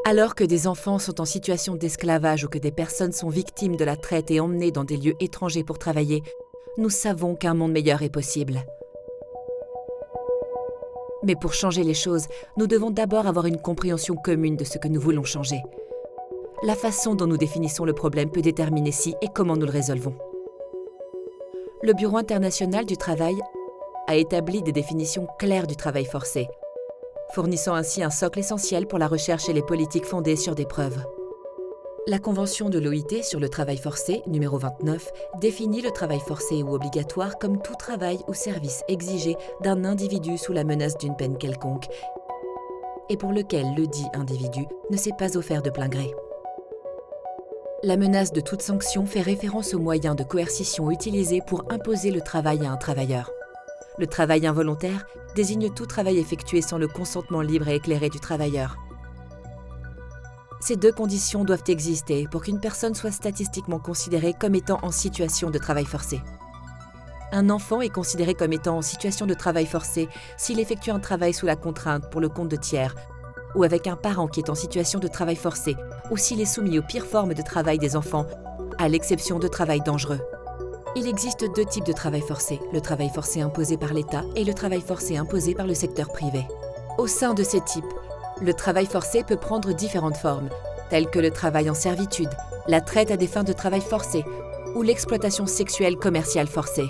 Alors que des enfants sont en situation d'esclavage ou que des personnes sont victimes de la traite et emmenées dans des lieux étrangers pour travailler, nous savons qu'un monde meilleur est possible. Mais pour changer les choses, nous devons d'abord avoir une compréhension commune de ce que nous voulons changer. La façon dont nous définissons le problème peut déterminer si et comment nous le résolvons. Le Bureau international du travail a établi des définitions claires du travail forcé, fournissant ainsi un socle essentiel pour la recherche et les politiques fondées sur des preuves. La Convention de l'OIT sur le travail forcé, numéro 29, définit le travail forcé ou obligatoire comme tout travail ou service exigé d'un individu sous la menace d'une peine quelconque et pour lequel le dit individu ne s'est pas offert de plein gré. La menace de toute sanction fait référence aux moyens de coercition utilisés pour imposer le travail à un travailleur. Le travail involontaire désigne tout travail effectué sans le consentement libre et éclairé du travailleur. Ces deux conditions doivent exister pour qu'une personne soit statistiquement considérée comme étant en situation de travail forcé. Un enfant est considéré comme étant en situation de travail forcé s'il effectue un travail sous la contrainte pour le compte de tiers, ou avec un parent qui est en situation de travail forcé, ou s'il est soumis aux pires formes de travail des enfants, à l'exception de travail dangereux. Il existe deux types de travail forcé, le travail forcé imposé par l'État et le travail forcé imposé par le secteur privé. Au sein de ces types, le travail forcé peut prendre différentes formes, telles que le travail en servitude, la traite à des fins de travail forcé ou l'exploitation sexuelle commerciale forcée.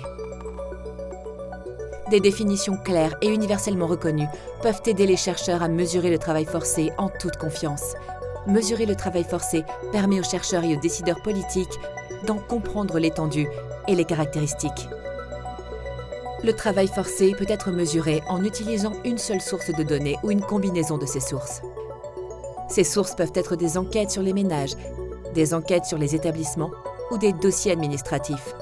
Des définitions claires et universellement reconnues peuvent aider les chercheurs à mesurer le travail forcé en toute confiance. Mesurer le travail forcé permet aux chercheurs et aux décideurs politiques d'en comprendre l'étendue et les caractéristiques. Le travail forcé peut être mesuré en utilisant une seule source de données ou une combinaison de ces sources. Ces sources peuvent être des enquêtes sur les ménages, des enquêtes sur les établissements ou des dossiers administratifs.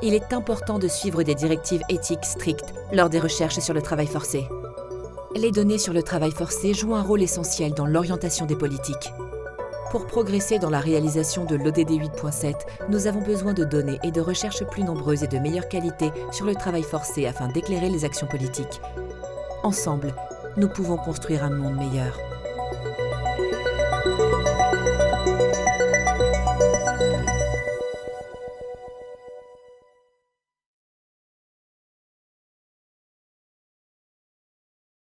Il est important de suivre des directives éthiques strictes lors des recherches sur le travail forcé. Les données sur le travail forcé jouent un rôle essentiel dans l'orientation des politiques. Pour progresser dans la réalisation de l'ODD 8.7, nous avons besoin de données et de recherches plus nombreuses et de meilleure qualité sur le travail forcé afin d'éclairer les actions politiques. Ensemble, nous pouvons construire un monde meilleur.